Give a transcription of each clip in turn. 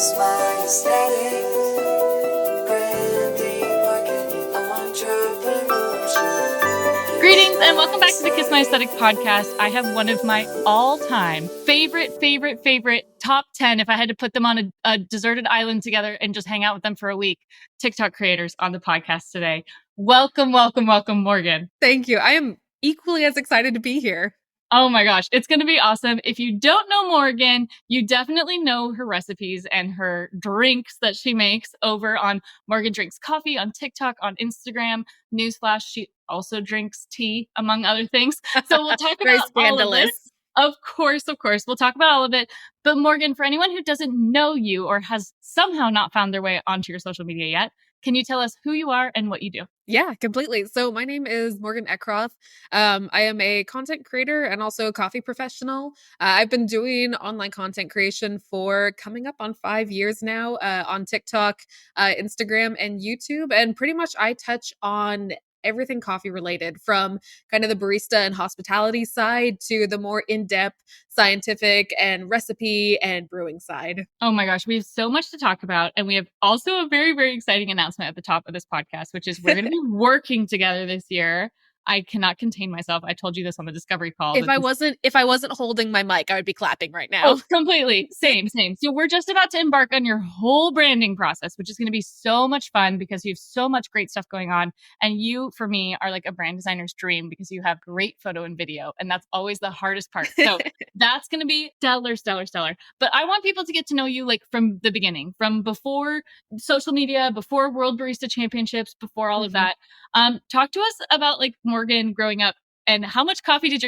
smart aesthetic, branding, marketing, entrepreneurship. Greetings and welcome back to the Kiss My Aesthetic podcast. I have one of my all-time favorite top 10, if I had to put them on a deserted island together and just hang out with them for a week, TikTok creators on the podcast today. Welcome, Morgan. Thank you. I am equally as excited to be here. Oh my gosh, it's going to be awesome. If you don't know Morgan, you definitely know her recipes and her drinks that she makes over on Morgan Drinks Coffee on TikTok, on Instagram. Newsflash, she also drinks tea, among other things. So we'll talk Very about all of this. Of course. We'll talk about all of it. But Morgan, for anyone who doesn't know you or has somehow not found their way onto your social media yet, can you tell us who you are and what you do? Yeah, completely. So my name is Morgan Eckroth. I am a content creator and also a coffee professional. I've been doing online content creation for coming up on 5 years now on TikTok, Instagram, and YouTube. And pretty much I touch on everything coffee related, from kind of the barista and hospitality side to the more in-depth scientific and recipe and brewing side. Oh my gosh, we have so much to talk about. And we have also a very, very exciting announcement at the top of this podcast, which is we're going to be working together this year. I cannot contain myself. I told you this on the discovery call. If I wasn't holding my mic, I would be clapping right now. Oh, completely. Same. So we're just about to embark on your whole branding process, which is going to be so much fun because you have so much great stuff going on. And you, for me, are like a brand designer's dream because you have great photo and video. And that's always the hardest part. So that's going to be stellar. But I want people to get to know you like from the beginning, from before social media, before World Barista Championships, before all of that. Talk to us about like Morgan growing up and how much coffee did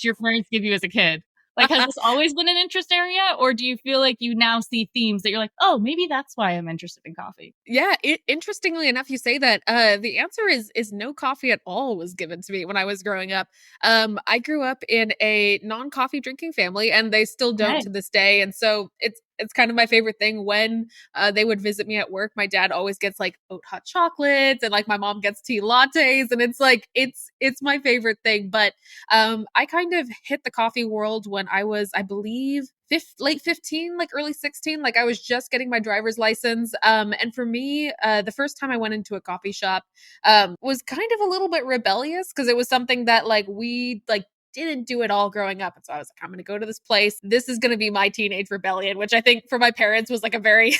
your parents give you as a kid? Like, has this always been an interest area, or do you feel like you now see themes that you're like, oh, maybe that's why I'm interested in coffee? Yeah, interestingly enough, you say that. The answer is no coffee at all was given to me when I was growing up. I grew up in a non-coffee drinking family, and they still don't to this day. And so it's kind of my favorite thing when they would visit me at work. My dad always gets like oat hot chocolates, and like my mom gets tea lattes, and it's like it's my favorite thing. But I kind of hit the coffee world when I was, I believe, late 15, like early 16. Like I was just getting my driver's license. And for me, the first time I went into a coffee shop was kind of a little bit rebellious because it was something that like we like didn't do it all growing up. And so I was like, I'm going to go to this place. This is going to be my teenage rebellion, which I think for my parents was like a very,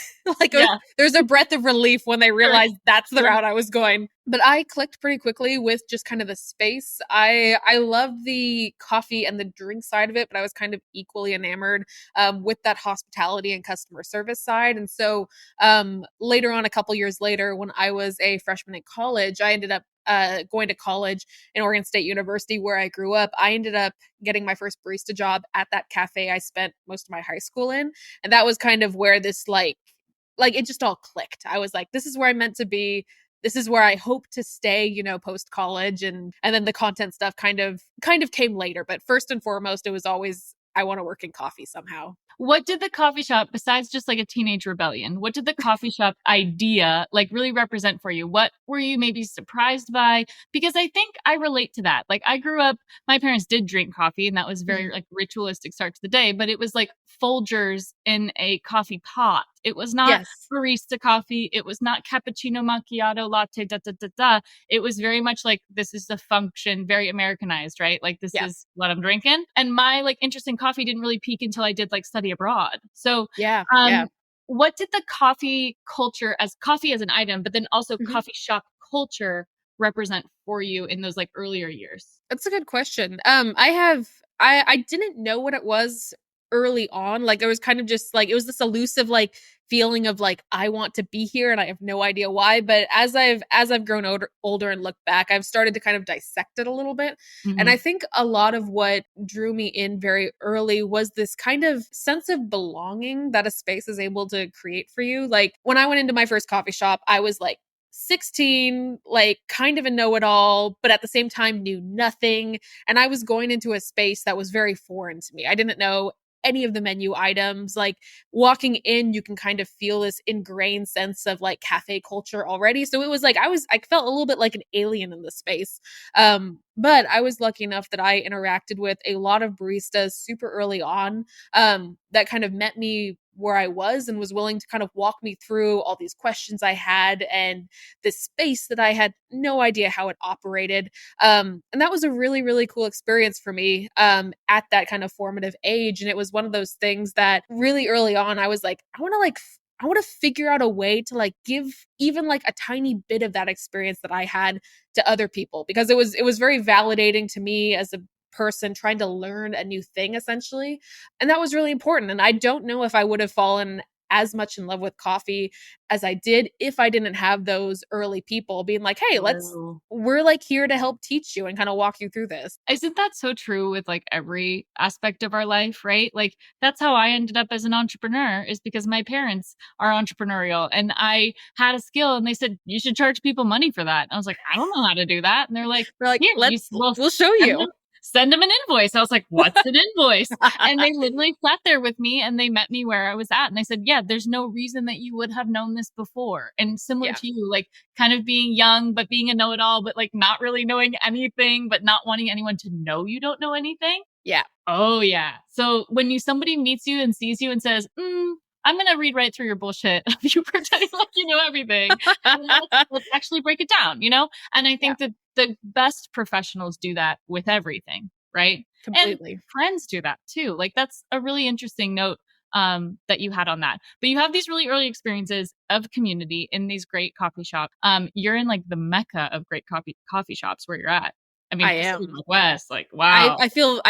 there's a breath of relief when they realized that's the route I was going. But I clicked pretty quickly with just kind of the space. I love the coffee and the drink side of it, but I was kind of equally enamored with that hospitality and customer service side. And so later on, a couple years later, when I was a freshman in college, I ended up going to college in Oregon State University where I grew up. I ended up getting my first barista job at that cafe I spent most of my high school in. And that was kind of where this like it just all clicked. I was like, this is where I'm meant to be. This is where I hope to stay, post college, and then the content stuff kind of came later. But first and foremost, it was always I want to work in coffee somehow. What did the coffee shop, besides just like a teenage rebellion, what did the coffee shop idea like really represent for you? What were you maybe surprised by? Because I think I relate to that. Like I grew up, my parents did drink coffee and that was very like ritualistic start to the day, but it was like Folgers in a coffee pot. It was not barista coffee. It was not cappuccino, macchiato, latte, It was very much like, this is the function, very Americanized, right? Like this is what I'm drinking. And my like interest in coffee didn't really peak until I did like study abroad. So what did the coffee culture as coffee as an item, but then also coffee shop culture represent for you in those like earlier years? That's a good question. I didn't know what it was early on. Like it was kind of just like, it was this elusive like feeling of like, I want to be here and I have no idea why. But as I've grown older and looked back, I've started to kind of dissect it a little bit. And I think a lot of what drew me in very early was this kind of sense of belonging that a space is able to create for you. Like when I went into my first coffee shop, I was like 16, like kind of a know-it-all, but at the same time knew nothing. And I was going into a space that was very foreign to me. I didn't know any of the menu items. Like walking in, you can kind of feel this ingrained sense of like cafe culture already. So it was like, I felt a little bit like an alien in the space. But I was lucky enough that I interacted with a lot of baristas super early on, that kind of met me where I was and was willing to kind of walk me through all these questions I had and this space that I had no idea how it operated. And that was a really, really cool experience for me at that kind of formative age. And it was one of those things that really early on, I was like, I want to figure out a way to like give even like a tiny bit of that experience that I had to other people, because it was very validating to me as a person trying to learn a new thing essentially. And that was really important. And I don't know if I would have fallen as much in love with coffee as I did if I didn't have those early people being like, hey, we're like here to help teach you and kind of walk you through this. Isn't that so true with like every aspect of our life, right? Like that's how I ended up as an entrepreneur, is because my parents are entrepreneurial and I had a skill and they said, you should charge people money for that. And I was like, I don't know how to do that. And they're like, here, we'll show you. Send them an invoice. I was like, what's an invoice? And they literally sat there with me and they met me where I was at. And they said, yeah, there's no reason that you would have known this before. And similar to you, like kind of being young, but being a know-it-all, but like not really knowing anything, but not wanting anyone to know you don't know anything. Yeah. Oh yeah. So when somebody meets you and sees you and says, I'm going to read right through your bullshit of you pretending like you know everything. Let's actually break it down, you know? And I think that the best professionals do that with everything, right? Completely. And friends do that too. Like that's a really interesting note that you had on that. But you have these really early experiences of community in these great coffee shops. You're in like the mecca of great coffee shops where you're at. I mean, I am. West, like, wow. I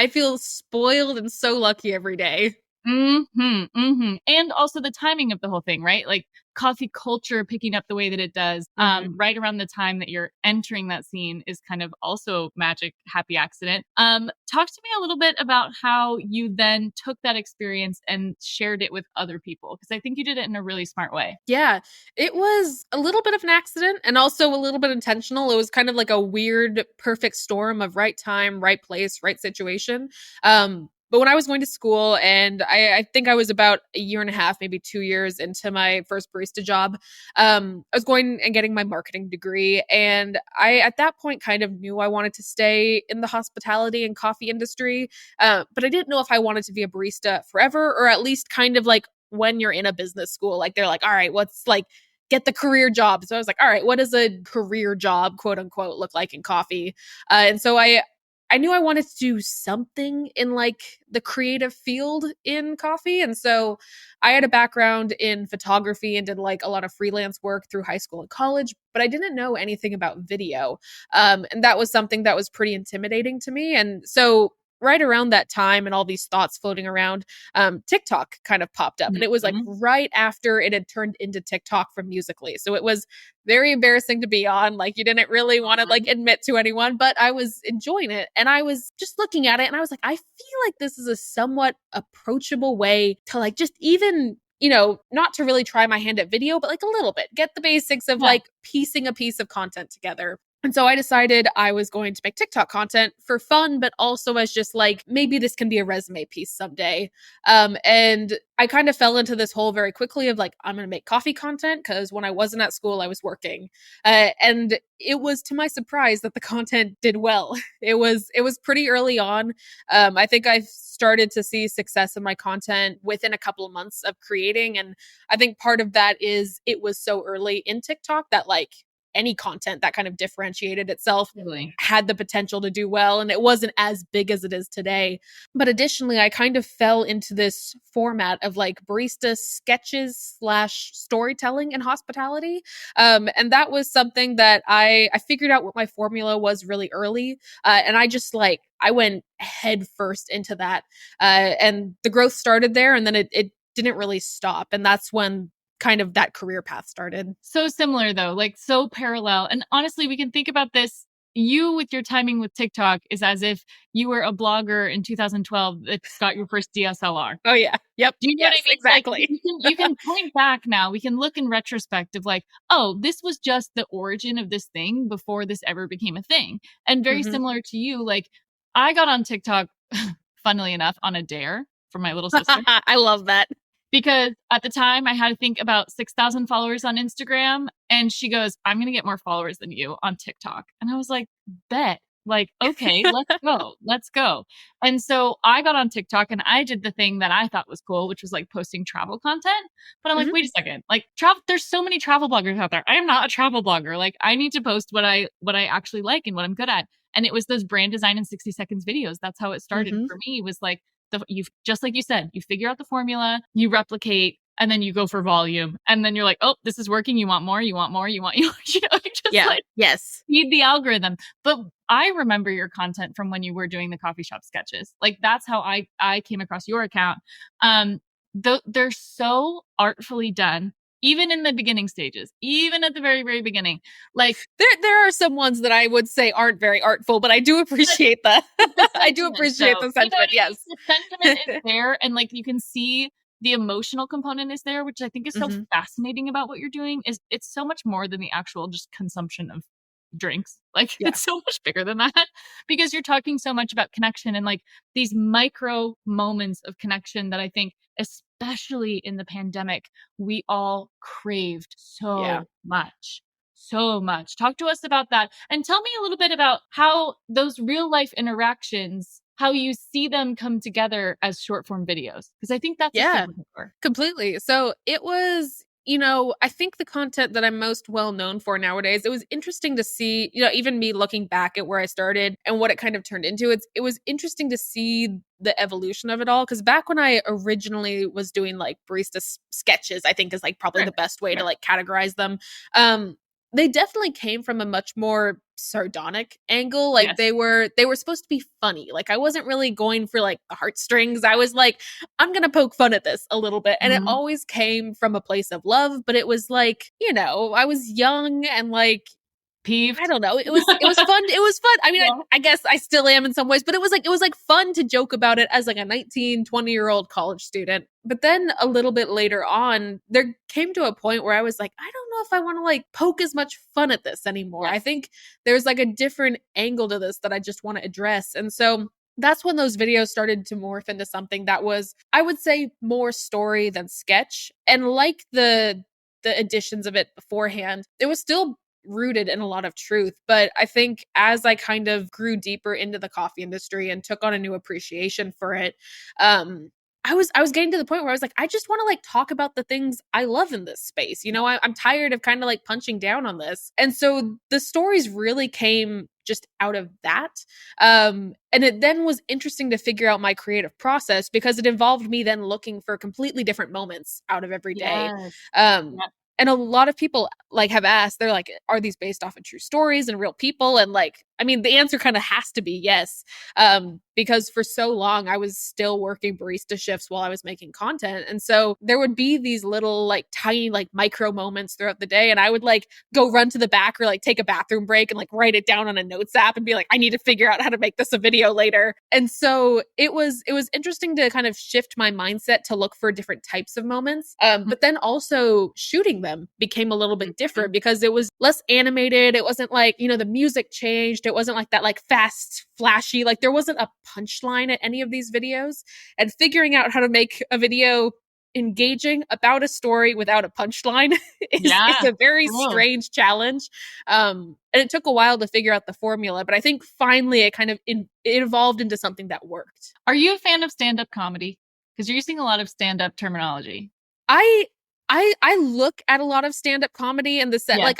feel spoiled and so lucky every day. And also the timing of the whole thing, right? Like coffee culture picking up the way that it does, right around the time that you're entering that scene is kind of also magic, happy accident. Talk to me a little bit about how you then took that experience and shared it with other people, because I think you did it in a really smart way. Yeah, it was a little bit of an accident and also a little bit intentional. It was kind of like a weird, perfect storm of right time, right place, right situation. But when I was going to school, and I think I was about a year and a half, maybe 2 years into my first barista job, I was going and getting my marketing degree. And I, at that point, kind of knew I wanted to stay in the hospitality and coffee industry. But I didn't know if I wanted to be a barista forever, or at least kind of like when you're in a business school, like they're like, all right, what's like, get the career job. So I was like, all right, what does a career job, quote unquote, look like in coffee? And so I knew I wanted to do something in like the creative field in coffee. And so I had a background in photography and did like a lot of freelance work through high school and college, but I didn't know anything about video. And that was something that was pretty intimidating to me. And so right around that time and all these thoughts floating around, TikTok kind of popped up. And it was like right after it had turned into TikTok from Musical.ly. So it was very embarrassing to be on. Like you didn't really want to like admit to anyone, but I was enjoying it. And I was just looking at it and I was like, I feel like this is a somewhat approachable way to like just even, you know, not to really try my hand at video, but like a little bit, get the basics of like piecing a piece of content together. And so I decided I was going to make TikTok content for fun, but also as just like, maybe this can be a resume piece someday. And I kind of fell into this hole very quickly of like, I'm going to make coffee content, because when I wasn't at school, I was working. And it was to my surprise that the content did well. It was pretty early on. I think I started to see success in my content within a couple of months of creating. And I think part of that is it was so early in TikTok that like, any content that kind of differentiated itself had the potential to do well. And it wasn't as big as it is today. But additionally, I kind of fell into this format of like barista sketches / storytelling and hospitality. And that was something that I figured out what my formula was really early. And I just like, I went head first into that. And the growth started there, and then it didn't really stop. And that's when kind of that career path started. So similar though, like so parallel. And honestly, we can think about this. You with your timing with TikTok is as if you were a blogger in 2012 that got your first DSLR. Oh yeah. Yep. Do you know what I mean? Exactly. Like, you can point back now. We can look in retrospect of like, oh, this was just the origin of this thing before this ever became a thing. And very similar to you, like I got on TikTok, funnily enough, on a dare from my little sister. I love that. Because at the time I had, I think, about 6,000 followers on Instagram. And she goes, I'm going to get more followers than you on TikTok. And I was like, bet. Like, okay, let's go. And so I got on TikTok and I did the thing that I thought was cool, which was like posting travel content. But I'm like, Mhm. wait a second, like there's so many travel bloggers out there. I am not a travel blogger. Like I need to post what I actually like and what I'm good at. And it was those brand design in 60 seconds videos. That's how it started Mhm. for me, was like you just like you said, you figure out the formula, you replicate, and then you go for volume. And then you're like, oh, this is working. You want more, you want more, you want you know, you just Yeah. like Yes. feed the algorithm. But I remember your content from when you were doing the coffee shop sketches. Like that's how I came across your account. They're so artfully done, even in the beginning stages, even at the very, very beginning. Like There are some ones that I would say aren't very artful, but I do appreciate that. the I do sentiment, appreciate though. the You know what sentiment. I mean? Yes. The sentiment is there, and like you can see the emotional component is there, which I think is so Mhm. fascinating about what you're doing. Is it's so much more than the actual just consumption of drinks. Like Yeah. it's so much bigger than that because you're talking so much about connection and like these micro moments of connection that I think, especially in the pandemic, we all craved Yeah. so much. So much. Talk to us about that and tell me a little bit about how those real life interactions, how you see them come together as short form videos. Because I think that's a Yeah. superpower. Completely. So it was, I think the content that I'm most well known for nowadays, it was interesting to see, even me looking back at where I started and what it kind of turned into. It was interesting to see the evolution of it all. Cause back when I originally was doing like barista sketches, I think is like probably Sure. the best way to Yeah. like categorize them. Um, they definitely came from a much more sardonic angle. Like Yes. they were supposed to be funny. Like I wasn't really going for like the heartstrings. I was like, I'm going to poke fun at this a little bit. And it Mhm. always came from a place of love, but it was like, I was young and like I Peeved. don't know. It was fun. It was fun. I mean, Yeah. I guess I still am in some ways, but it was like fun to joke about it as like a 19, 20-year-old college student. But then a little bit later on, there came to a point where I was like, I don't know if I want to like poke as much fun at this anymore. I Yes. think there's like a different angle to this that I just want to address. And so that's when those videos started to morph into something that was, I would say, more story than sketch. And like the additions of it beforehand, it was still rooted in a lot of truth. But I think as I kind of grew deeper into the coffee industry and took on a new appreciation for it, I was getting to the point where I was like, I just want to like talk about the things I love in this space. I'm tired of kind of like punching down on this. And so the stories really came just out of that. And it then was interesting to figure out my creative process because it involved me then looking for completely different moments out of every day. Yes. Um, Yeah. and a lot of people like have asked, they're like, are these based off of true stories and real people? And like, I mean, the answer kind of has to be yes. Because for so long I was still working barista shifts while I was making content. And so there would be these little like tiny like micro moments throughout the day. And I would like go run to the back or like take a bathroom break and like write it down on a notes app and be like, I need to figure out how to make this a video later. And so it was interesting to kind of shift my mindset to look for different types of moments. But then also shooting them became a little bit different because it was less animated. It wasn't like, the music changed. It wasn't like that like fast, flashy, like there wasn't a punchline at any of these videos. And figuring out how to make a video engaging about a story without a punchline is Yeah. a very Cool. strange challenge. And it took a while to figure out the formula, but I think finally it kind of it evolved into something that worked. Are you a fan of stand-up comedy? Because you're using a lot of stand-up terminology. I I look at a lot of stand-up comedy and the set Yes. like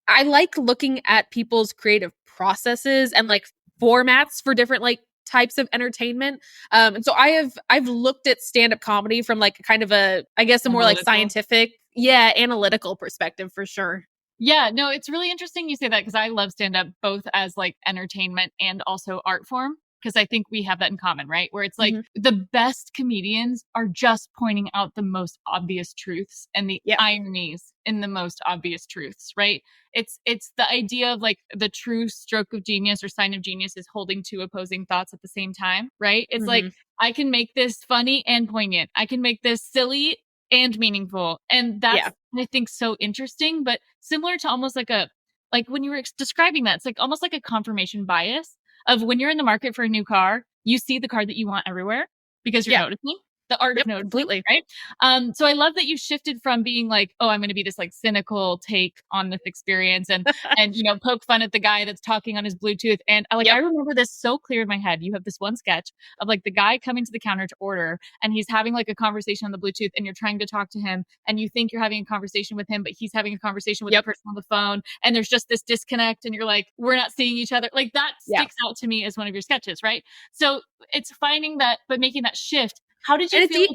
I like looking at people's creative processes and like formats for different like types of entertainment. And so I've looked at stand-up comedy from like kind of a I guess a more like Analytical. scientific, yeah, analytical perspective for sure. Yeah, no, it's really interesting you say that because I love stand up both as like entertainment and also art form. Because I think we have that in common, right? Where it's like Mhm. the best comedians are just pointing out the most obvious truths and the Yeah. ironies in the most obvious truths, right? It's the idea of like the true stroke of genius or sign of genius is holding two opposing thoughts at the same time, right? It's like Mhm. I can make this funny and poignant. I can make this silly and meaningful. And that's Yeah. I think so interesting, but similar to almost like when you were describing that, it's like almost like a confirmation bias of when you're in the market for a new car, you see the car that you want everywhere because you're Yeah. noticing. the art Yep, of noticing, completely. right? So I love that you shifted from being like, oh, I'm going to be this like cynical take on this experience and you know, poke fun at the guy that's talking on his Bluetooth. And I Yep. remember this so clear in my head. You have this one sketch of like the guy coming to the counter to order, and he's having like a conversation on the Bluetooth, and you're trying to talk to him, and you think you're having a conversation with him, but he's having a conversation with the person on the phone, and there's just this disconnect, and you're like, we're not seeing each other. Like that sticks out to me as one of your sketches, right? So it's finding that, but making that shift. How did you feel?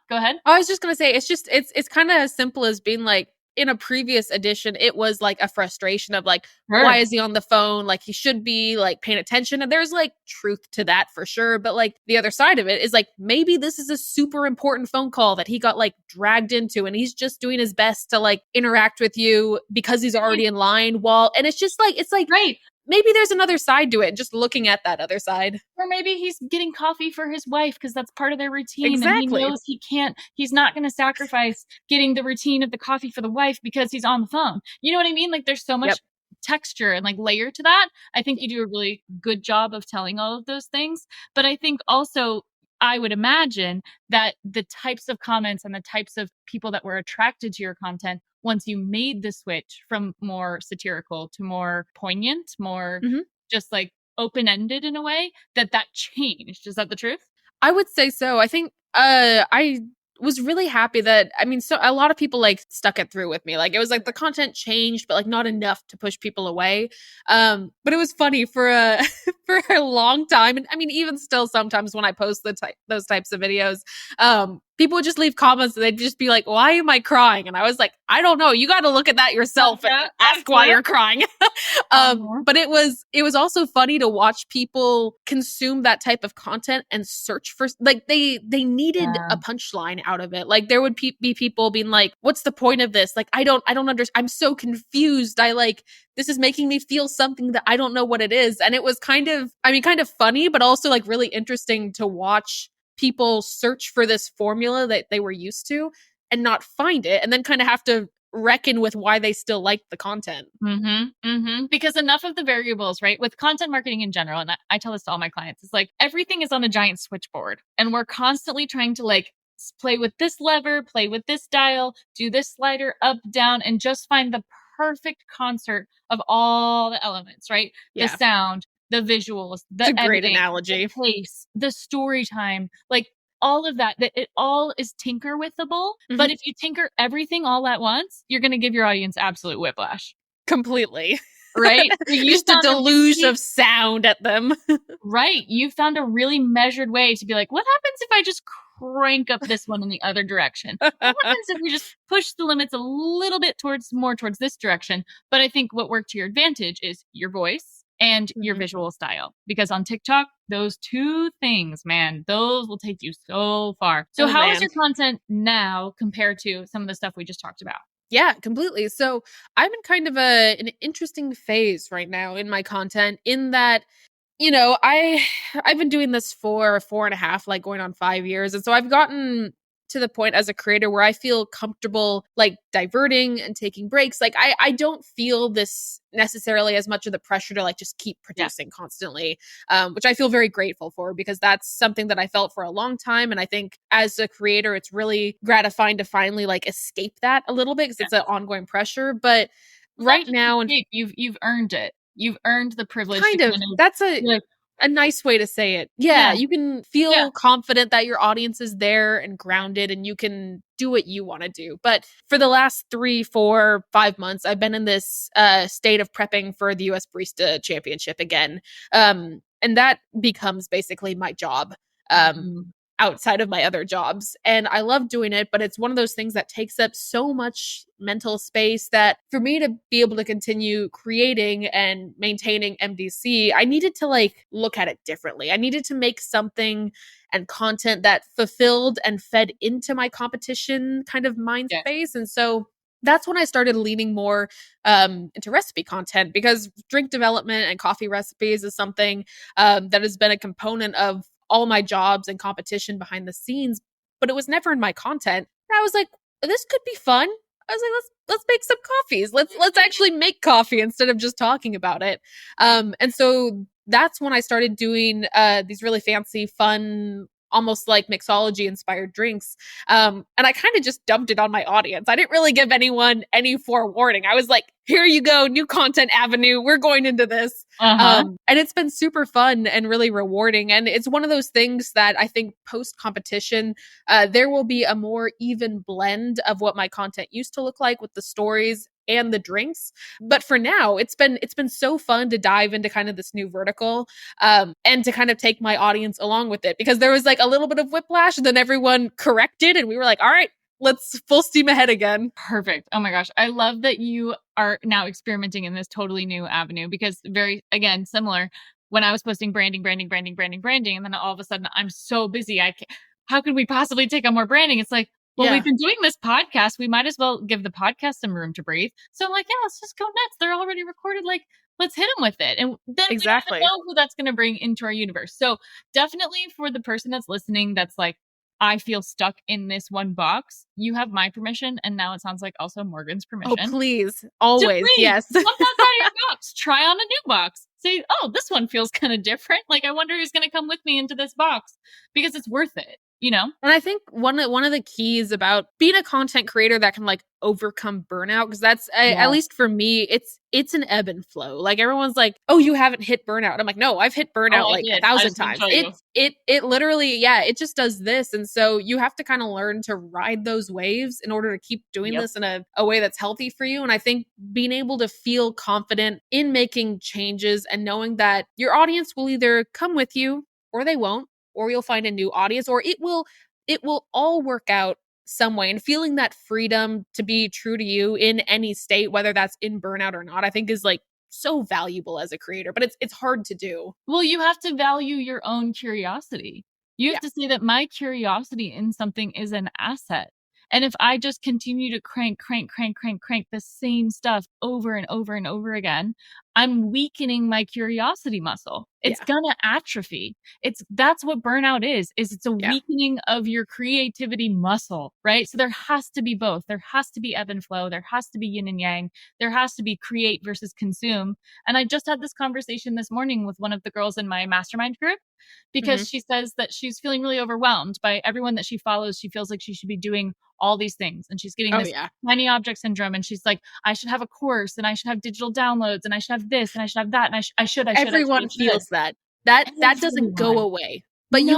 Go ahead. I was just gonna say, it's kind of as simple as being like, in a previous edition, it was like a frustration of like, why is he on the phone? Like he should be like paying attention. And there's like truth to that for sure. But like the other side of it is like, maybe this is a super important phone call that he got like dragged into, and he's just doing his best to like interact with you because he's already in line and it's just like, right. Maybe there's another side to it, just looking at that other side. Or maybe he's getting coffee for his wife because that's part of their routine. Exactly. And he knows he's not going to sacrifice getting the routine of the coffee for the wife because he's on the phone. You know what I mean? Like there's so much texture and like layer to that. I think you do a really good job of telling all of those things. But I think also, I would imagine that the types of comments and the types of people that were attracted to your content once you made the switch from more satirical to more poignant, more just like open-ended in a way, that changed. Is that the truth? I would say so. I think I was really happy that, I mean, so a lot of people like stuck it through with me. Like it was like the content changed, but like not enough to push people away. But it was funny for a for a long time. And I mean, even still sometimes when I post those types of videos, people would just leave comments and they'd just be like, why am I crying? And I was like, I don't know. You got to look at that yourself and ask why you're crying. But it was also funny to watch people consume that type of content and search for, like they needed a punchline out of it. Like there would be people being like, what's the point of this? Like, I don't understand. I'm so confused. This is making me feel something that I don't know what it is. And it was kind of funny, but also like really interesting to watch people search for this formula that they were used to and not find it, and then kind of have to reckon with why they still like the content. Because enough of the variables, right? With content marketing in general, and I tell this to all my clients, it's like everything is on a giant switchboard, and we're constantly trying to like play with this lever, play with this dial, do this slider up, down, and just find the perfect concert of all the elements, right? The sound, the visuals, the editing, great analogy, the pace, the story time, like all of that it all is tinker withable. But if you tinker everything all at once, you're going to give your audience absolute whiplash. Completely. Right? Just a deluge of sound at them. Right. You found a really measured way to be like, what happens if I just crank up this one in the other direction? What happens if we just push the limits a little bit more towards this direction? But I think what worked to your advantage is your voice and your visual style, because on TikTok, those two things, man, those will take you so far. So how is your content now compared to some of the stuff we just talked about? Yeah, completely. So I'm in kind of an interesting phase right now in my content, in that, you know, I've been doing this for 4.5, like going on 5 years. And so I've gotten to the point as a creator where I feel comfortable like diverting and taking breaks. Like I don't feel this necessarily as much of the pressure to like just keep producing constantly, which I feel very grateful for, because that's something that I felt for a long time. And I think as a creator, it's really gratifying to finally like escape that a little bit, because it's an ongoing pressure. But right now, and you've earned it. You've earned the privilege. Kind of. That's a nice way to say it. Yeah. You can feel confident that your audience is there and grounded, and you can do what you want to do. But for the last 3, 4, 5 months, I've been in this state of prepping for the US Barista Championship again. And that becomes basically my job. Outside of my other jobs. And I love doing it, but it's one of those things that takes up so much mental space that for me to be able to continue creating and maintaining MDC, I needed to like look at it differently. I needed to make something and content that fulfilled and fed into my competition kind of mind space. And so that's when I started leaning more into recipe content, because drink development and coffee recipes is something that has been a component of all my jobs and competition behind the scenes, but it was never in my content. And I was like, this could be fun. I was like, let's make some coffees. Let's actually make coffee instead of just talking about it. And so that's when I started doing these really fancy, fun almost like mixology inspired drinks. And I kind of just dumped it on my audience. I didn't really give anyone any forewarning. I was like, here you go, new content avenue. We're going into this. And it's been super fun and really rewarding. And it's one of those things that I think post competition, there will be a more even blend of what my content used to look like with the stories and the drinks. But for now, it's been so fun to dive into kind of this new vertical, and to kind of take my audience along with it, because there was like a little bit of whiplash and then everyone corrected and we were like, all right, let's full steam ahead again. Perfect. Oh my gosh. I love that you are now experimenting in this totally new avenue, because again, similar, when I was posting branding, and then all of a sudden I'm so busy. How could we possibly take on more branding? It's like, well, we've been doing this podcast. We might as well give the podcast some room to breathe. So I'm like, yeah, let's just go nuts. They're already recorded. Like, let's hit them with it. And then we don't even know who that's going to bring into our universe. So definitely for the person that's listening, that's like, I feel stuck in this one box, you have my permission. And now it sounds like also Morgan's permission. Oh, please. Always. Yes. Jump outside your box. Try on a new box. Say, oh, this one feels kind of different. Like, I wonder who's going to come with me into this box, because it's worth it. You know? And I think one of the keys about being a content creator that can like overcome burnout, because that's at least for me, it's an ebb and flow. Like, everyone's like, oh, you haven't hit burnout. I'm like, no, I've hit burnout like 1,000 times. It literally, it just does this. And so you have to kind of learn to ride those waves in order to keep doing this in a way that's healthy for you. And I think being able to feel confident in making changes and knowing that your audience will either come with you or they won't, or you'll find a new audience, or it will all work out some way. And feeling that freedom to be true to you in any state, whether that's in burnout or not, I think is like so valuable as a creator, but it's hard to do. Well, you have to value your own curiosity. You have to say that my curiosity in something is an asset. And if I just continue to crank the same stuff over and over and over again, I'm weakening my curiosity muscle. It's gonna atrophy. That's what burnout is it's a weakening of your creativity muscle, right? So there has to be both. There has to be ebb and flow. There has to be yin and yang. There has to be create versus consume. And I just had this conversation this morning with one of the girls in my mastermind group, because she says that she's feeling really overwhelmed by everyone that she follows. She feels like she should be doing all these things, and she's getting this tiny object syndrome. And she's like, I should have a course, and I should have digital downloads, and I should have this, and I should have that, and I should. Everyone feels that doesn't go away, but you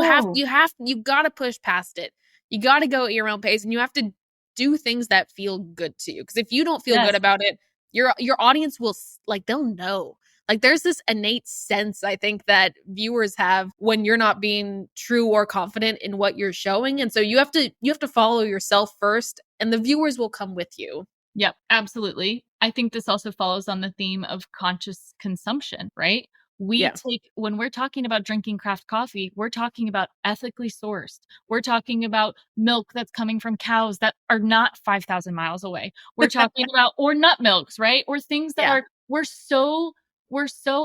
got to push past it. You got to go at your own pace, and you have to do things that feel good to you. Because if you don't feel good about it, your audience will, like, they'll know. Like, there's this innate sense, I think, that viewers have when you're not being true or confident in what you're showing. And so you have to follow yourself first, and the viewers will come with you. Yep, absolutely. I think this also follows on the theme of conscious consumption, right? When we're talking about drinking craft coffee, we're talking about ethically sourced. We're talking about milk that's coming from cows that are not 5,000 miles away. We're talking about, or nut milks, right? Or things that we're so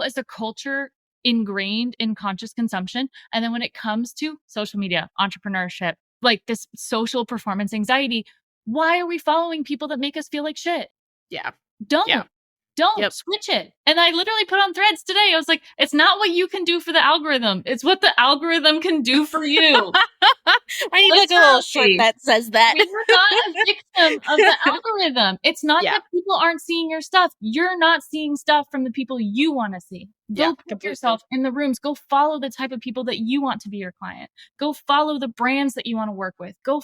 as a culture ingrained in conscious consumption. And then when it comes to social media, entrepreneurship, like this social performance anxiety, why are we following people that make us feel like shit? Yeah. Don't switch it. And I literally put on Threads today. I was like, it's not what you can do for the algorithm. It's what the algorithm can do for you. I need like a little shirt that says that. You're not a victim of the algorithm. It's not that people aren't seeing your stuff. You're not seeing stuff from the people you want to see. Go put yourself in the rooms. Go follow the type of people that you want to be your client. Go follow the brands that you want to work with. Go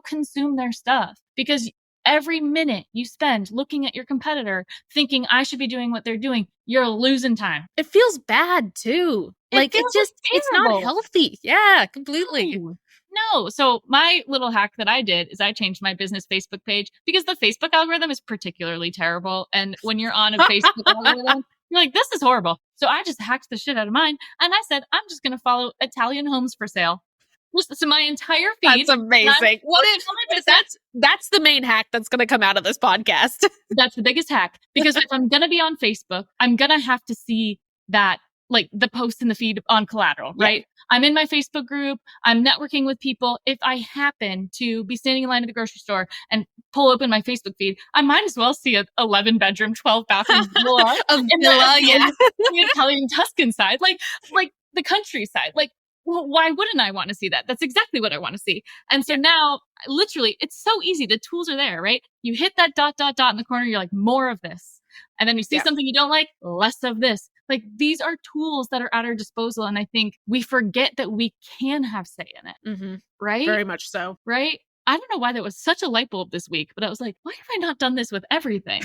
consume their stuff. Because every minute you spend looking at your competitor thinking I should be doing what they're doing, you're losing time. It feels bad too. It's not healthy. Yeah, completely. No. So my little hack that I did is I changed my business Facebook page, because the Facebook algorithm is particularly terrible. And when you're on a Facebook algorithm, you're like, this is horrible. So I just hacked the shit out of mine. And I said, I'm just going to follow Italian homes for sale. So my entire feed. That's amazing. That's the main hack that's going to come out of this podcast. That's the biggest hack, because if I'm going to be on Facebook, I'm going to have to see that, like, the post in the feed on collateral, right? I'm in my Facebook group. I'm networking with people. If I happen to be standing in line at the grocery store and pull open my Facebook feed, I might as well see an 11 bedroom, 12 bathroom villa. The Italian Tuscan side, like the countryside. Like, well, why wouldn't I want to see that? That's exactly what I want to see. And so now, literally, it's so easy. The tools are there, right? You hit that ... in the corner, you're like, more of this. And then you see something you don't like, less of this. Like, these are tools that are at our disposal. And I think we forget that we can have say in it, right? Very much so. Right? I don't know why that was such a light bulb this week, but I was like, why have I not done this with everything?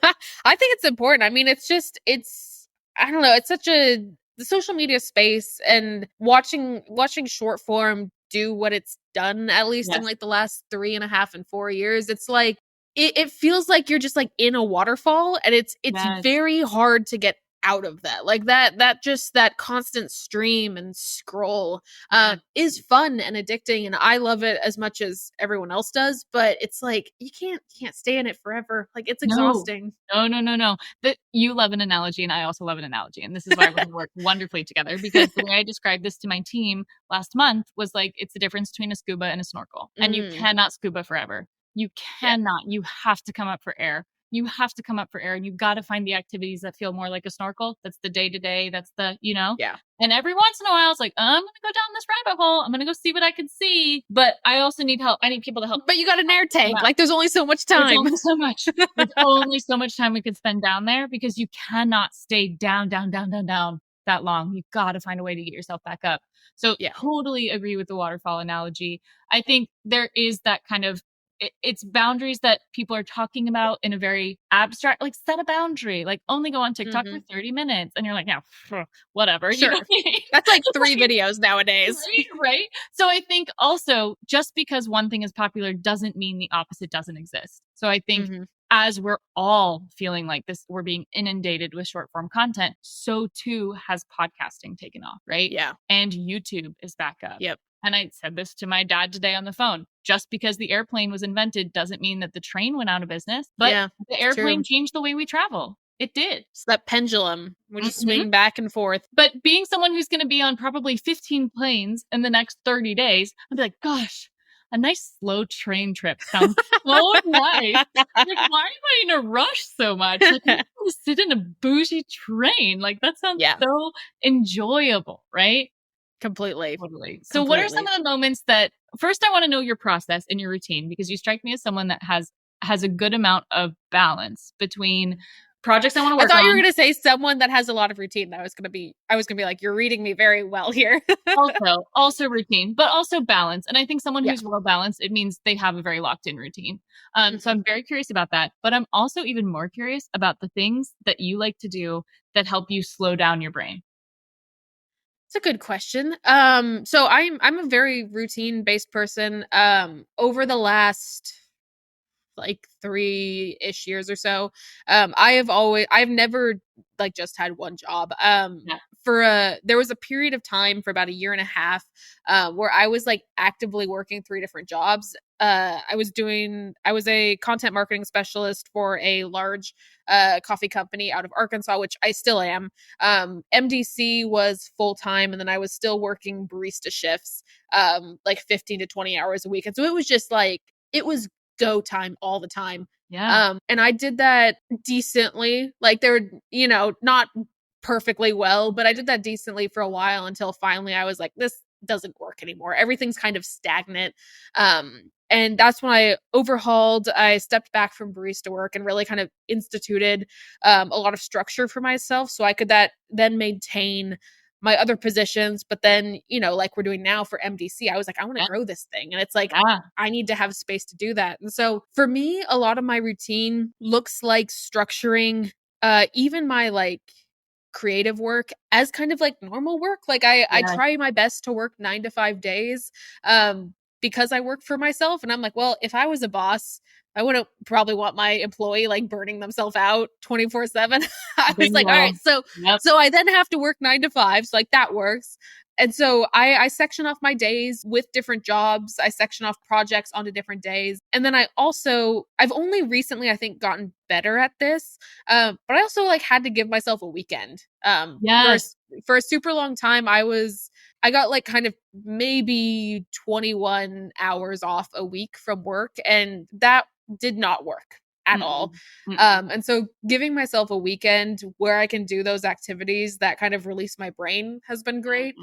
I think it's important. I mean, I don't know, it's such the social media space, and watching short form do what it's done, at least in like the last 3.5 and 4 years. It's like, it feels like you're just like in a waterfall, and it's very hard to get out of that. Like that constant stream and scroll is fun and addicting, and I love it as much as everyone else does, but it's like you can't stay in it forever. Like, it's exhausting. No. But you love an analogy, and I also love an analogy, and this is why we work wonderfully together, because the way I described this to my team last month was like, it's the difference between a scuba and a snorkel, and you cannot scuba forever. You cannot. You have to come up for air. You have to come up for air, and you've got to find the activities that feel more like a snorkel. That's the day-to-day. That's the, Yeah. And every once in a while, it's like, I'm going to go down this rabbit hole. I'm going to go see what I can see. But I also need help. I need people to help. But you got an air tank. Like, there's only so much time. There's only so much. There's only so much time we could spend down there, because you cannot stay down that long. You've got to find a way to get yourself back up. So totally agree with the waterfall analogy. I think there is that kind of, it's boundaries that people are talking about in a very abstract, like, set a boundary, like, only go on TikTok for 30 minutes. And you're like, yeah, whatever. Sure. You know what I mean? That's like 3 videos nowadays. Right? So I think also, just because one thing is popular doesn't mean the opposite doesn't exist. So I think as we're all feeling like this, we're being inundated with short form content, so too has podcasting taken off, right? Yeah. And YouTube is back up. Yep. And I said this to my dad today on the phone. Just because the airplane was invented doesn't mean that the train went out of business, but the airplane changed the way we travel. It did. So that pendulum would just swing back and forth. But being someone who's going to be on probably 15 planes in the next 30 days, I'd be like, gosh, a nice slow train trip sounds so nice. Like, why am I in a rush so much? Like, I want to sit in a bougie train. Like, that sounds so enjoyable, right? Completely. So what are some of the moments that, first I want to know your process and your routine, because you strike me as someone that has a good amount of balance between projects I want to work on. I thought you were going to say someone that has a lot of routine. I was going to be like, you're reading me very well here. also routine, but also balance. And I think someone who's well balanced, it means they have a very locked in routine. So I'm very curious about that, but I'm also even more curious about the things that you like to do that help you slow down your brain. It's a good question. So I'm a very routine-based person. Over the last like 3-ish years or so, I've never like just had one job. There was a period of time for about 1.5 years where I was like actively working 3 different jobs. I was a content marketing specialist for a large coffee company out of Arkansas, which I still am. MDC was full time, and then I was still working barista shifts, like 15 to 20 hours a week. And so it was just like, it was go time all the time. Yeah. And I did that decently. Like, they were, not perfectly well, but I did that decently for a while until finally I was like, this doesn't work anymore. Everything's kind of stagnant. And that's when I stepped back from barista work and really kind of instituted a lot of structure for myself, so I could then maintain my other positions. But then, like we're doing now for MDC, I was like, I want to grow this thing. And it's like, I need to have space to do that. And so for me, a lot of my routine looks like structuring even my like creative work as kind of like normal work. Like I try my best to work 9 to 5 days because I work for myself. And I'm like, well, if I was a boss, I wouldn't probably want my employee like burning themselves out 24/7. I was like, all right, so I then have to work 9 to 5. So like that works. And so I section off my days with different jobs. I section off projects onto different days. And then I've only recently, I think, gotten better at this. But I also like had to give myself a weekend. For a super long time, I got like kind of maybe 21 hours off a week from work, and that did not work. at all. And so giving myself a weekend where I can do those activities that kind of release my brain has been great.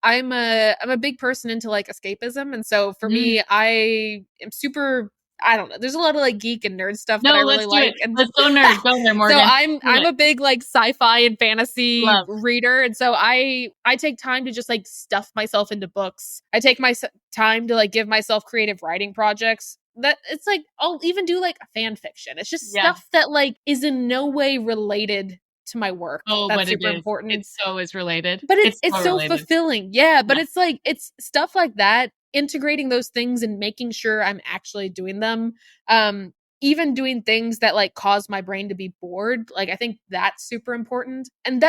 I'm a big person into like escapism. And so for me, I am super, I don't know. There's a lot of like geek and nerd stuff that I really like. And let's go nerd. Go there, Morgan. So I'm a big like sci-fi and fantasy reader. And so I take time to just like stuff myself into books. I take my time to like give myself creative writing projects. That it's like I'll even do like fan fiction. It's just stuff that like is in no way related to my work. That's super important. It so is related. But it's so fulfilling. Yeah. But it's like it's stuff like that, integrating those things and making sure I'm actually doing them. Even doing things that like cause my brain to be bored. Like I think that's super important. And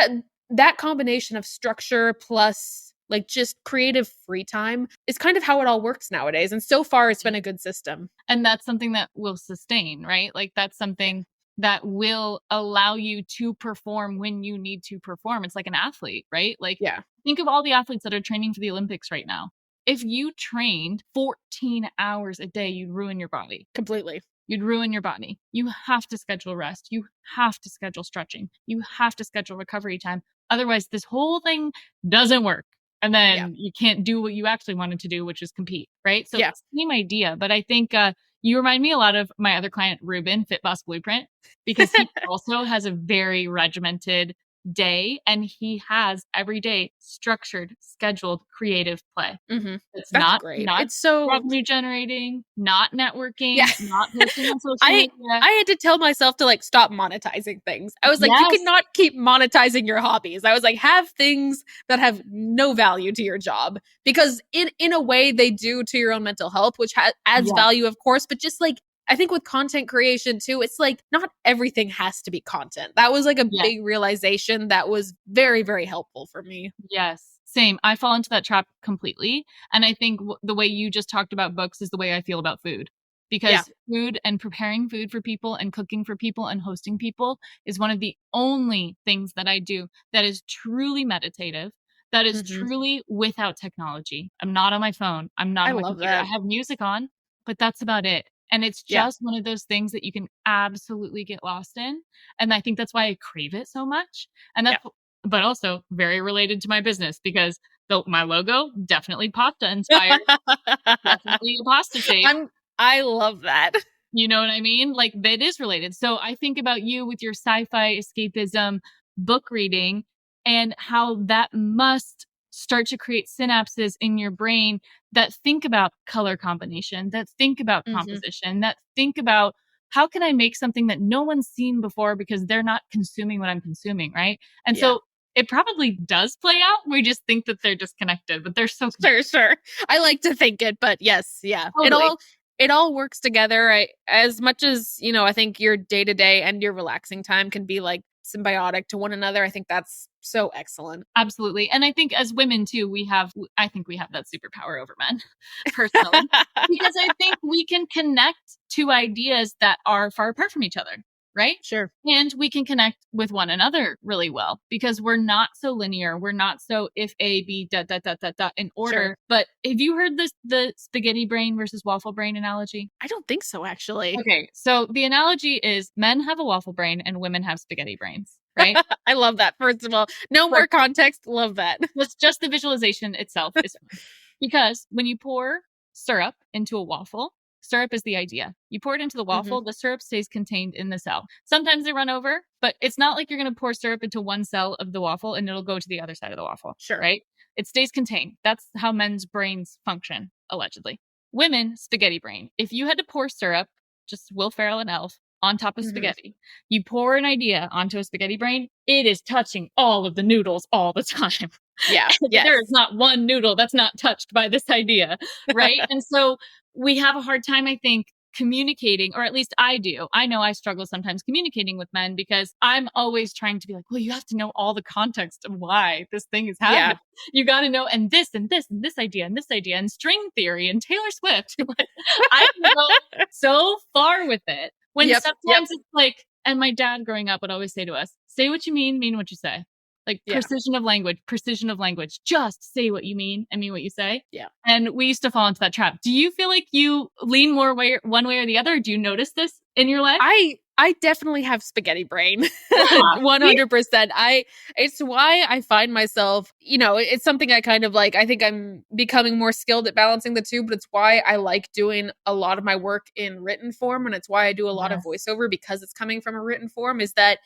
that combination of structure plus like just creative free time is kind of how it all works nowadays. And so far it's been a good system. And that's something that will sustain, right? Like that's something that will allow you to perform when you need to perform. It's like an athlete, right? Like think of all the athletes that are training for the Olympics right now. If you trained 14 hours a day, you'd ruin your body. Completely. You'd ruin your body. You have to schedule rest. You have to schedule stretching. You have to schedule recovery time. Otherwise, this whole thing doesn't work. And then you can't do what you actually wanted to do, which is compete, right? So it's the same idea. But I think you remind me a lot of my other client, Ruben, Fit Boss Blueprint, because he also has a very regimented day and he has every day structured, scheduled, creative play. It's not great. Not it's so revenue generating, not networking, not posting on social media. I had to tell myself to like stop monetizing things. I was like, you cannot keep monetizing your hobbies. I was like, have things that have no value to your job, because in a way they do to your own mental health, which adds value, of course, but just like I think with content creation too, it's like not everything has to be content. That was like a big realization that was very, very helpful for me. Yes, same. I fall into that trap completely. And I think the way you just talked about books is the way I feel about food. Because food and preparing food for people and cooking for people and hosting people is one of the only things that I do that is truly meditative, that is truly without technology. I'm not on my phone. I'm not on my computer. I have music on, but that's about it. And it's just one of those things that you can absolutely get lost in. And I think that's why I crave it so much. And that's, but also very related to my business, because my logo definitely pasta inspired, definitely a pasta shape. I love that. You know what I mean? Like that is related. So I think about you with your sci-fi escapism book reading and how that must start to create synapses in your brain that think about color combination, that think about composition, that think about how can I make something that no one's seen before because they're not consuming what I'm consuming, right? And so it probably does play out. We just think that they're disconnected, but they're so connected. Sure. I like to think it, but yes, totally. It all works together. As much as, I think your day-to-day and your relaxing time can be like symbiotic to one another. I think that's so excellent. Absolutely. And I think as women too, I think we have that superpower over men personally, because I think we can connect to ideas that are far apart from each other. Right? Sure. And we can connect with one another really well because we're not so linear. We're not so if A, B, in order. Sure. But have you heard the spaghetti brain versus waffle brain analogy? I don't think so, actually. Okay. So the analogy is men have a waffle brain and women have spaghetti brains, right? I love that. First of all, no more context. Love that. It's just the visualization itself is fun. Because when you pour syrup into a waffle, syrup is the idea. You pour it into the waffle, the syrup stays contained in the cell. Sometimes they run over, but it's not like you're going to pour syrup into one cell of the waffle and it'll go to the other side of the waffle. Sure. Right? It stays contained. That's how men's brains function, allegedly. Women, spaghetti brain. If you had to pour syrup, just Will Ferrell and Elf, on top of spaghetti, you pour an idea onto a spaghetti brain, it is touching all of the noodles all the time. Yeah. There is not one noodle that's not touched by this idea. Right? And so we have a hard time, I think, communicating, or at least I do. I know I struggle sometimes communicating with men because I'm always trying to be like, well, you have to know all the context of why this thing is happening. Yeah. You got to know, and this and this and this idea and string theory and Taylor Swift. I can go so far with it when sometimes it's like, and my dad growing up would always say to us, say what you mean what you say. Like precision of language. Just say what you mean and mean what you say. Yeah. And we used to fall into that trap. Do you feel like you lean more one way or the other? Do you notice this in your life? I definitely have spaghetti brain. Yeah. 100%. It's why I find myself, it's something I kind of like. I think I'm becoming more skilled at balancing the two, but it's why I like doing a lot of my work in written form. And it's why I do a lot of voiceover, because it's coming from a written form, is that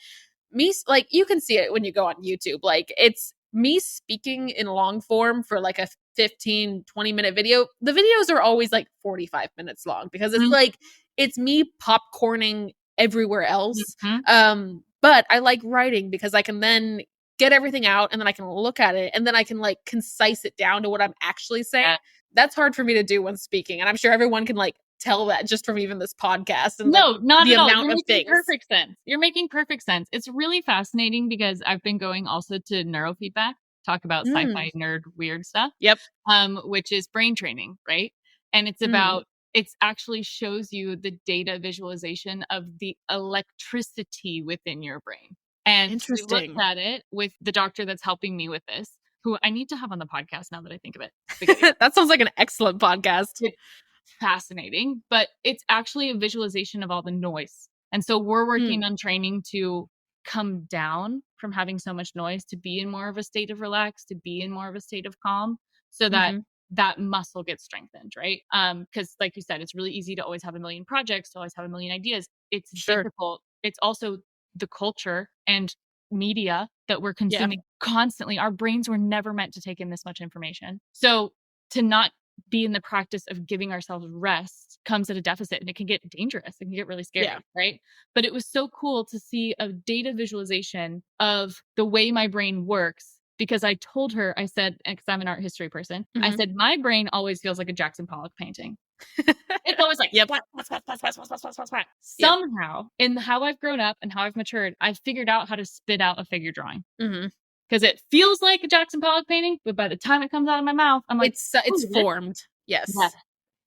like, you can see it when you go on YouTube. Like, it's me speaking in long form for like a 15-20 minute video. The videos are always like 45 minutes long, because it's like, it's me popcorning everywhere else. But I like writing because I can then get everything out, and then I can look at it, and then I can like concise it down to what I'm actually saying. Yeah. That's hard for me to do when speaking. And I'm sure everyone can like tell that just from even this podcast. And no, like, not the at all. amount You're of making things. perfect sense. You're making perfect sense. It's really fascinating because I've been going also to neurofeedback, talk about sci-fi nerd weird stuff. Yep. Which is brain training, right? And it's about, it's actually shows you the data visualization of the electricity within your brain. And we Interesting. looked at it with the doctor that's helping me with this, who I need to have on the podcast now that I think of it. That sounds like an excellent podcast. It's fascinating, but it's actually a visualization of all the noise. And so we're working on training to come down from having so much noise, to be in more of a state of relax, to be in more of a state of calm, so that that muscle gets strengthened, right? Because like you said, it's really easy to always have a million projects, to always have a million ideas. It's difficult. It's also the culture and media that we're consuming constantly. Our brains were never meant to take in this much information. So to not be in the practice of giving ourselves rest comes at a deficit, and it can get dangerous. It can get really scary, right? But it was so cool to see a data visualization of the way my brain works, because I told her, I said, because I'm an art history person, I said, my brain always feels like a Jackson Pollock painting. It's always like, somehow in how I've grown up and how I've matured, I've figured out how to spit out a figure drawing. Because it feels like a Jackson Pollock painting, but by the time it comes out of my mouth, I'm like, it's formed. Yes.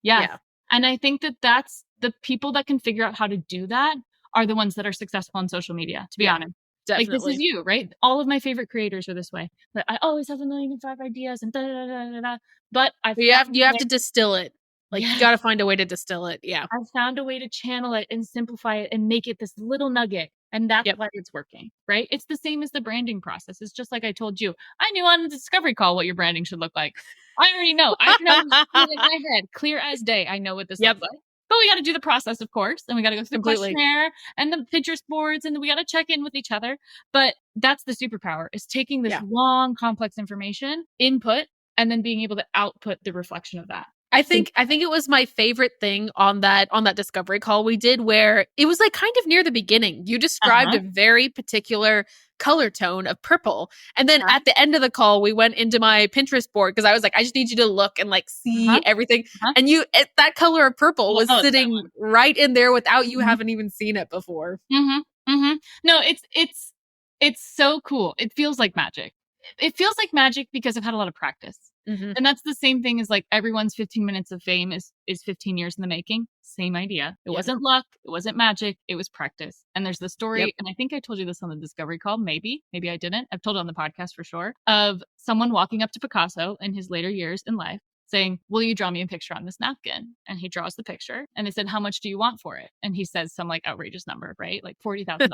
Yeah. And I think that that's the people that can figure out how to do that are the ones that are successul on social media, to be honest. Definitely. Like, this is you, right? All of my favorite creators are this way. But I always have 1,000,005 ideas and da-da-da-da-da. But you have to distill it. Like, you got to find a way to distill it. Yeah. I found a way to channel it and simplify it and make it this little nugget. And that's why it's working, right? It's the same as the branding process. It's just like I told you. I knew on the discovery call what your branding should look like. I already know. I know it in my head, clear as day. I know what this looks like. But we got to do the process, of course. And we got to go through the questionnaire and the Pinterest boards, and we got to check in with each other. But that's the superpower, is taking this long, complex information, input, and then being able to output the reflection of that. I think it was my favorite thing on that discovery call we did, where it was like kind of near the beginning. You described a very particular color tone of purple. And then at the end of the call, we went into my Pinterest board, because I was like, I just need you to look and like see everything. And that color of purple was sitting right in there without you having even seen it before. No, it's so cool. It feels like magic. It feels like magic because I've had a lot of practice. And that's the same thing as like everyone's 15 minutes of fame is 15 years in the making. Same idea. It wasn't luck. It wasn't magic. It was practice. And there's the story. And I think I told you this on the discovery call. Maybe I didn't. I've told it on the podcast for sure, of someone walking up to Picasso in his later years in life saying, will you draw me a picture on this napkin? And he draws the picture, and they said, how much do you want for it? And he says some like outrageous number, right? Like $40,000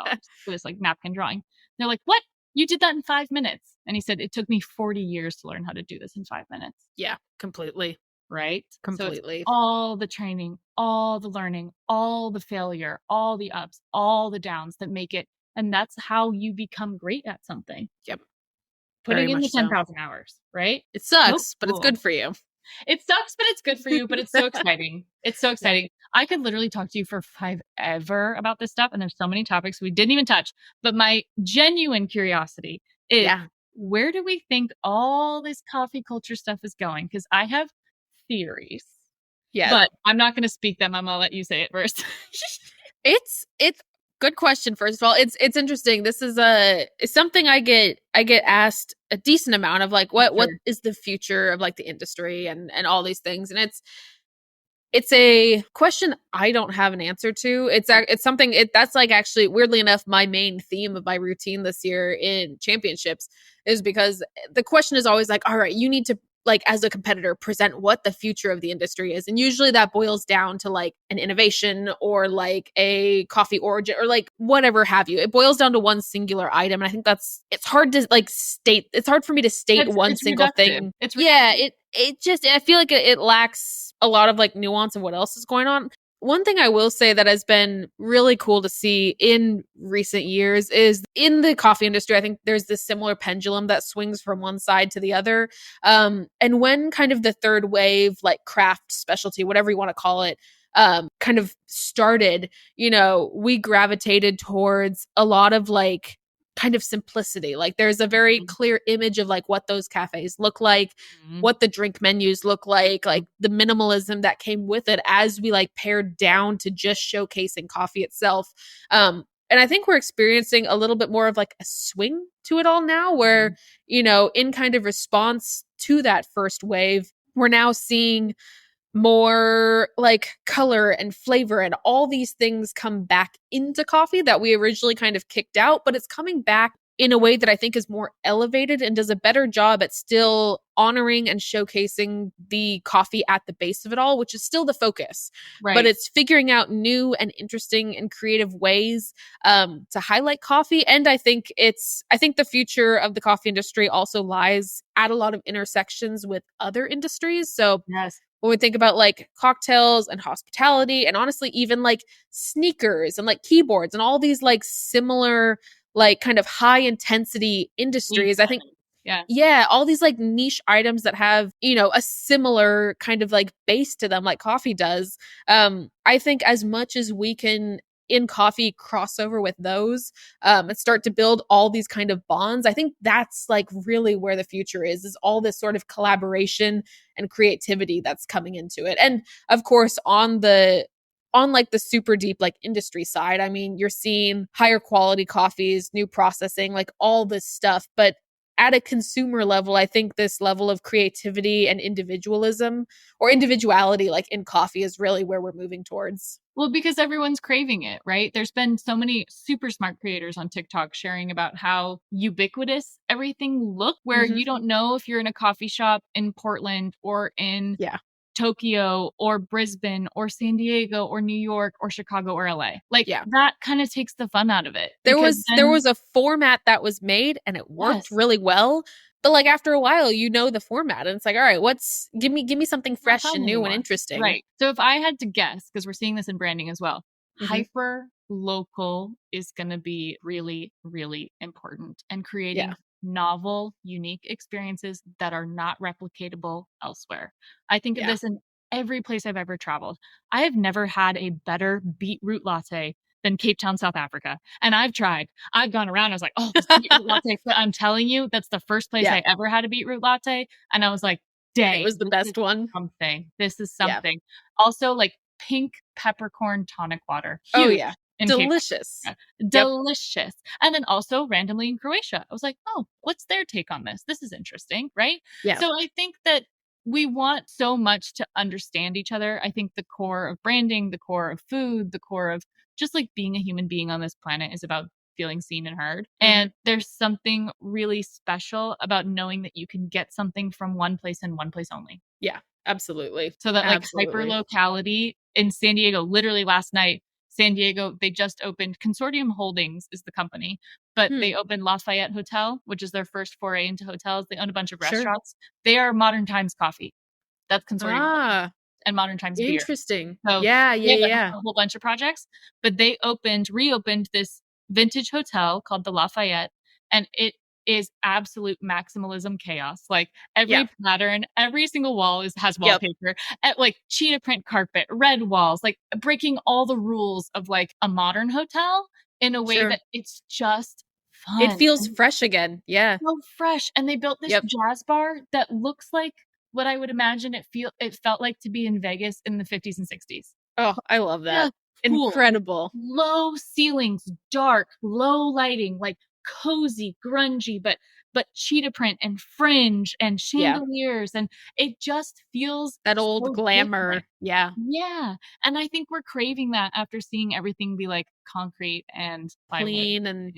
for this like napkin drawing. They're like, what? You did that in 5 minutes. And he said, it took me 40 years to learn how to do this in 5 minutes. Yeah, completely. Right? Completely. So it's all the training, all the learning, all the failure, all the ups, all the downs that make it. And that's how you become great at something. Yep. Putting in the 10,000 hours, right? It sucks, but it's good for you. It sucks, but it's good for you. But it's so exciting. It's so exciting. I could literally talk to you for forever about this stuff. And there's so many topics we didn't even touch. But my genuine curiosity is, where do we think all this coffee culture stuff is going? Because I have theories. Yeah. But I'm not going to speak them. I'm going to let you say it first. It's good question. First of all, it's interesting. This is it's something I get asked a decent amount of, like, what is the future of like the industry and all these things. And It's a question I don't have an answer to. It's something that's like actually weirdly enough my main theme of my routine this year in championships is because the question is always like, all right, you need to like as a competitor present what the future of the industry is, and usually that boils down to like an innovation or like a coffee origin or like whatever have you. It boils down to one singular item, and I think it's hard to like state. It's hard for me to state one single reductive. thing. It's yeah, it just I feel like it lacks a lot of like nuance of what else is going on. One thing I will say that has been really cool to see in recent years is in the coffee industry, I think there's this similar pendulum that swings from one side to the other. And when kind of the third wave, like craft specialty, whatever you want to call it, kind of started, we gravitated towards a lot of like kind of simplicity. Like there's a very clear image of like what those cafes look like, what the drink menus look like the minimalism that came with it as we like pared down to just showcasing coffee itself. And I think we're experiencing a little bit more of like a swing to it all now where, in kind of response to that first wave, we're now seeing more like color and flavor and all these things come back into coffee that we originally kind of kicked out, but it's coming back in a way that I think is more elevated and does a better job at still honoring and showcasing the coffee at the base of it all, which is still the focus. Right. But it's figuring out new and interesting and creative ways to highlight coffee. And I think the future of the coffee industry also lies at a lot of intersections with other industries. So yes. When we think about like cocktails and hospitality and honestly, even like sneakers and like keyboards and all these like similar, like kind of high intensity industries, I think, all these like niche items that have, a similar kind of like base to them, like coffee does. I think as much as we can in coffee crossover with those and start to build all these kind of bonds, I think that's like really where the future is all this sort of collaboration and creativity that's coming into it. And of course on like the super deep like industry side, I mean, you're seeing higher quality coffees, new processing, like all this stuff. But at a consumer level, I think this level of creativity and individualism or individuality like in coffee is really where we're moving towards. Well, because everyone's craving it, right? There's been so many super smart creators on TikTok sharing about how ubiquitous everything looks, where you don't know if you're in a coffee shop in Portland or in Tokyo or Brisbane or San Diego or New York or Chicago or LA. Like that kind of takes the fun out of it. There was a format that was made and it worked really well. But like after a while, the format and it's like, all right, give me something fresh and new and interesting. Right. So if I had to guess, because we're seeing this in branding as well, hyper local is going to be really, really important and creating novel, unique experiences that are not replicatable elsewhere. I think of this in every place I've ever traveled. I have never had a better beetroot latte than Cape Town, South Africa. And I've gone around. I was like, oh, this beetroot latte. But I'm telling you, that's the first place I ever had a beetroot latte. And I was like, dang. It was the best one. This is something. Yeah. Also, like pink peppercorn tonic water. Huge. Oh, yeah. Delicious. Delicious. And then also randomly in Croatia, I was like, oh, what's their take on this? This is interesting, right? Yeah. So I think that we want so much to understand each other. I think the core of branding, the core of food, the core of just like being a human being on this planet is about feeling seen and heard. And there's something really special about knowing that you can get something from one place and one place only. Yeah, absolutely. So that like hyper locality in San Diego, literally last night, San Diego, they just opened, Consortium Holdings is the company, but they opened Lafayette Hotel, which is their first foray into hotels. They own a bunch of restaurants. They are Modern Times Coffee. That's Consortium and Modern Times Beer. Interesting. So yeah. A whole bunch of projects, but they reopened this vintage hotel called the Lafayette, and it is absolute maximalism chaos. Like every pattern, every single wall has wallpaper, like cheetah print carpet, red walls, like breaking all the rules of like a modern hotel in a way that it's just fun. It feels fresh again. Yeah. So fresh. And they built this jazz bar that looks like what I would imagine it felt like to be in Vegas in the 50s and 60s. Oh, I love that. Cool. Incredible. Low ceilings, dark, low lighting, like cozy, grungy, but but cheetah print and fringe and chandeliers. And it just feels that old so glamour. different. Yeah. Yeah. And I think we're craving that after seeing everything be like concrete and clean and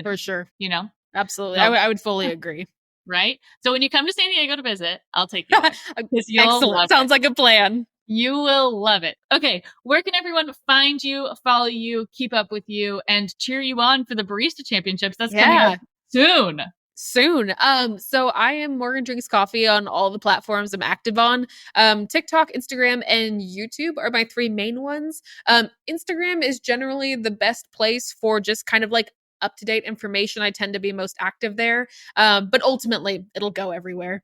for sure. You know? Absolutely. So, I would fully agree. Right? So when you come to San Diego to visit, I'll take you. Excellent. Sounds like a plan. You will love it. Okay. Where can everyone find you, follow you, keep up with you, and cheer you on for the Barista Championships? That's coming up soon. So I am Morgan Drinks Coffee on all the platforms I'm active on. TikTok, Instagram, and YouTube are my 3 main ones. Instagram is generally the best place for just kind of like up-to-date information. I tend to be most active there. But ultimately it'll go everywhere.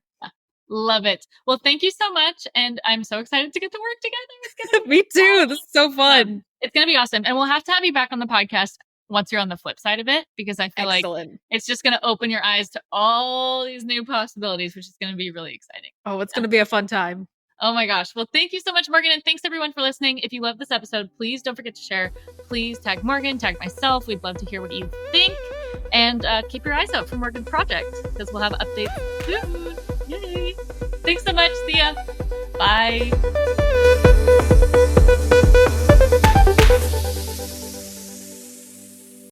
Love it. Well, thank you so much. And I'm so excited to get to work together. Me too. This is so fun. It's going to be awesome. And we'll have to have you back on the podcast once you're on the flip side of it, because I feel like it's just going to open your eyes to all these new possibilities, which is going to be really exciting. Oh, it's going to be a fun time. Oh my gosh. Well, thank you so much, Morgan. And thanks everyone for listening. If you love this episode, please don't forget to share. Please tag Morgan, tag myself. We'd love to hear what you think. And keep your eyes out for Morgan's project, because we'll have updates soon. Yay. Thanks so much. See ya. Bye.